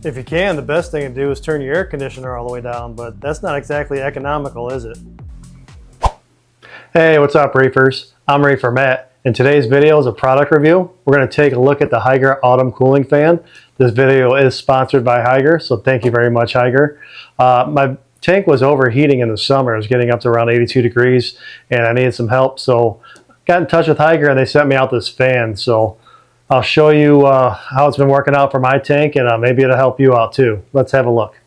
If you can, the best thing to do is turn your air conditioner all the way down, but that's not exactly economical, is it? Hey, what's up, Reefers? I'm Reefer Matt. In today's video is a product review. We're going to take a look at the Hygger Autumn Cooling Fan. This video is sponsored by Hygger, so thank you very much, Hygger. My tank was overheating in the summer. It was getting up to around 82 degrees, and I needed some help, so got in touch with Hygger, and they sent me out this fan. So I'll show you how it's been working out for my tank, and maybe it'll help you out too. Let's have a look.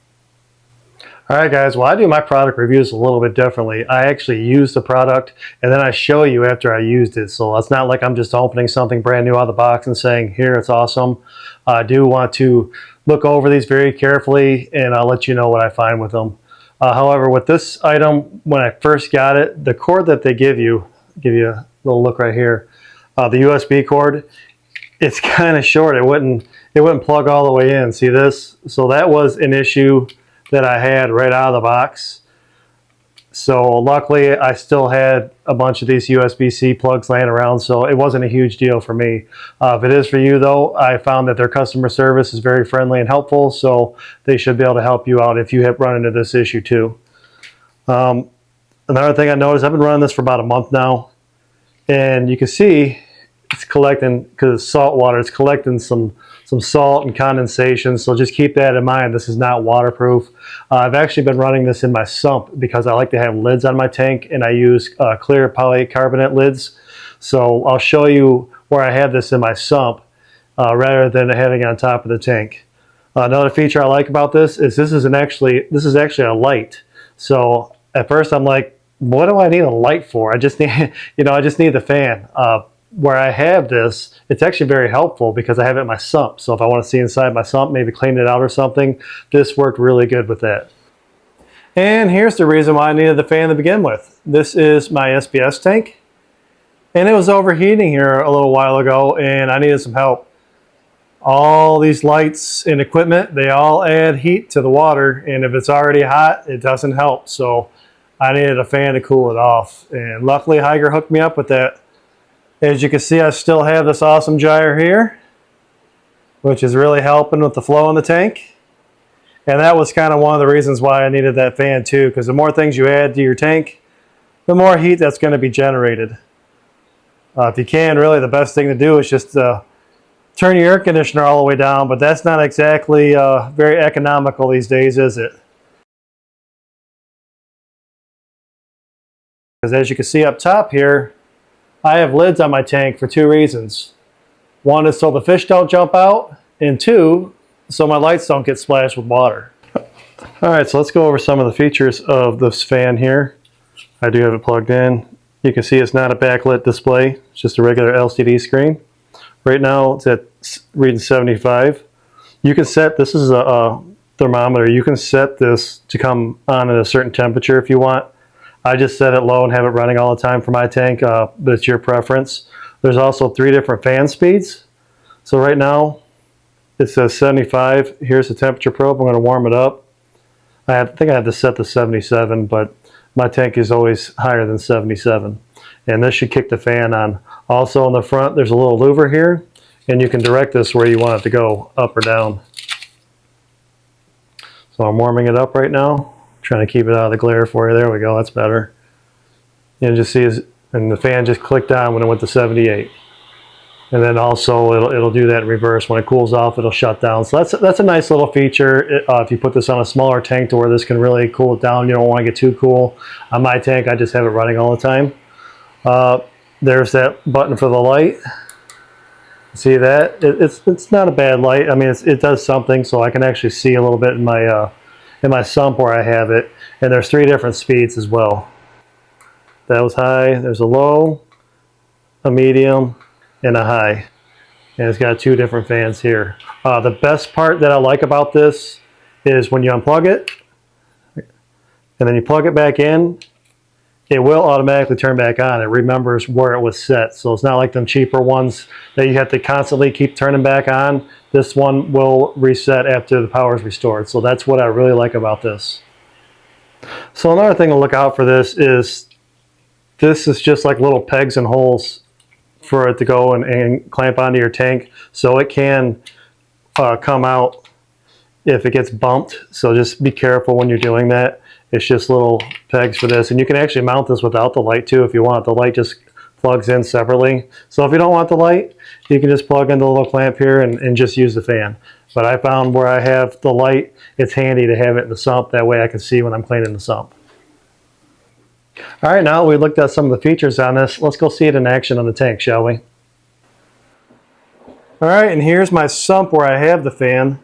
Alright guys, well, I do my product reviews a little bit differently. I actually use the product and then I show you after I used it. So it's not like I'm just opening something brand new out of the box and saying, here, it's awesome. I do want to look over these very carefully, and I'll let you know what I find with them. However, with this item, when I first got it, the cord that they give you a little look right here, the USB cord, it's kind of short. It wouldn't plug all the way in. See this? So that was an issue that I had right out of the box. So luckily I still had a bunch of these USB-C plugs laying around, so it wasn't a huge deal for me. If it is for you though, I found that their customer service is very friendly and helpful, so they should be able to help you out if you have run into this issue too. Another thing I noticed, I've been running this for about a month now, and you can see it's collecting, because it's salt water, it's collecting some salt and condensation, so just keep that in mind. This is not waterproof. I've actually been running this in my sump because I like to have lids on my tank, and I use clear polycarbonate lids. So I'll show you where I have this in my sump rather than having it on top of the tank. Another feature I like about this is this is actually a light. So at first I'm like, what do I need a light for? I just need, I just need the fan. Where I have this, it's actually very helpful because I have it in my sump. So if I want to see inside my sump, maybe clean it out or something, this worked really good with that. And here's the reason why I needed the fan to begin with. This is my SBS tank, and it was overheating here a little while ago, and I needed some help. All these lights and equipment, they all add heat to the water, and if it's already hot, it doesn't help. So I needed a fan to cool it off, and luckily Hygger hooked me up with that. As you can see, I still have this awesome gyre here, which is really helping with the flow in the tank. And that was kind of one of the reasons why I needed that fan too, because the more things you add to your tank, the more heat that's going to be generated. If you can, really the best thing to do is just turn your air conditioner all the way down, but that's not exactly very economical these days, is it? Because as you can see up top here, I have lids on my tank for two reasons. One is so the fish don't jump out, and two, so my lights don't get splashed with water. Alright, so let's go over some of the features of this fan here. I do have it plugged in. You can see it's not a backlit display, it's just a regular LCD screen. Right now it's at reading 75. You can set, this is a thermometer, you can set this to come on at a certain temperature if you want. I just set it low and have it running all the time for my tank, but it's your preference. There's also 3 different fan speeds. So right now it says 75. Here's the temperature probe. I'm going to warm it up. I think I had to set to 77, but my tank is always higher than 77. And this should kick the fan on. Also on the front there's a little louver here, and you can direct this where you want it to go, up or down. So I'm warming it up right now. Trying to keep it out of the glare for you. There we go, that's better. You just see, and the fan just clicked on when it went to 78. And then also it'll do that in reverse. When it cools off, it'll shut down. So that's a nice little feature. If you put this on a smaller tank to where this can really cool it down, you don't want to get too cool. On my tank, I just have it running all the time. There's that button for the light. See that? It's not a bad light. I mean, it does something, so I can actually see a little bit in my sump where I have it, and there's 3 different speeds as well. That was high, there's a low, a medium, and a high. And it's got 2 different fans here. The best part that I like about this is when you unplug it, and then you plug it back in, it will automatically turn back on. It remembers where it was set. So it's not like them cheaper ones that you have to constantly keep turning back on. This one will reset after the power is restored. So that's what I really like about this. So another thing to look out for this is just like little pegs and holes for it to go and clamp onto your tank. So it can come out if it gets bumped. So just be careful when you're doing that. It's just little pegs for this. And you can actually mount this without the light too if you want. The light just plugs in separately. So if you don't want the light, you can just plug in the little clamp here and just use the fan. But I found where I have the light, it's handy to have it in the sump. That way I can see when I'm cleaning the sump. All right, now we looked at some of the features on this. Let's go see it in action on the tank, shall we? All right, and here's my sump where I have the fan.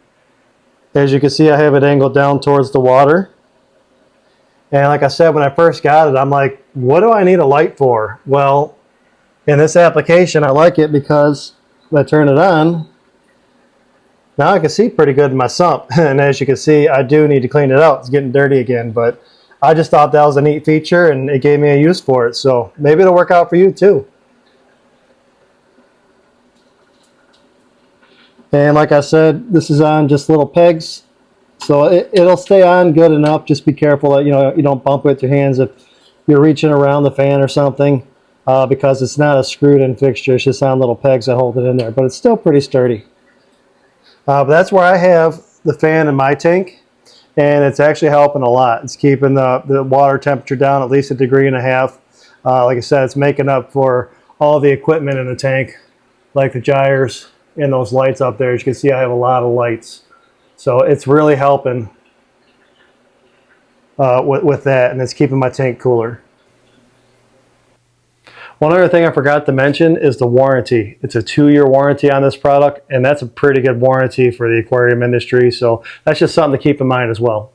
As you can see, I have it angled down towards the water. And like I said, when I first got it, I'm like, what do I need a light for? Well, in this application, I like it because when I turn it on, now I can see pretty good in my sump. And as you can see, I do need to clean it out. It's getting dirty again, but I just thought that was a neat feature and it gave me a use for it. So maybe it'll work out for you too. And like I said, this is on just little pegs. So it'll stay on good enough. Just be careful that you don't bump with your hands if you're reaching around the fan or something, because it's not a screwed in fixture. It's just on little pegs that hold it in there, but it's still pretty sturdy. But that's where I have the fan in my tank, and it's actually helping a lot. It's keeping the water temperature down at least 1.5 degrees. Like I said, it's making up for all the equipment in the tank, like the gyres and those lights up there. As you can see, I have a lot of lights. So it's really helping with that, and it's keeping my tank cooler. One other thing I forgot to mention is the warranty. It's a 2-year warranty on this product, and that's a pretty good warranty for the aquarium industry. So that's just something to keep in mind as well.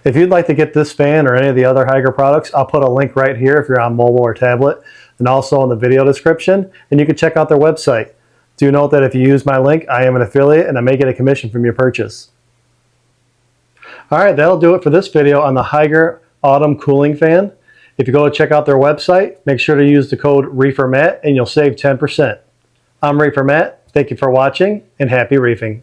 If you'd like to get this fan or any of the other Hygger products, I'll put a link right here if you're on mobile or tablet, and also in the video description, and you can check out their website. Do note that if you use my link, I am an affiliate and I may get a commission from your purchase. All right, that'll do it for this video on the Hygger Autumn Cooling Fan. If you go to check out their website, make sure to use the code Reefer Matt and you'll save 10%. I'm Reefer Matt. Thank you for watching and happy reefing.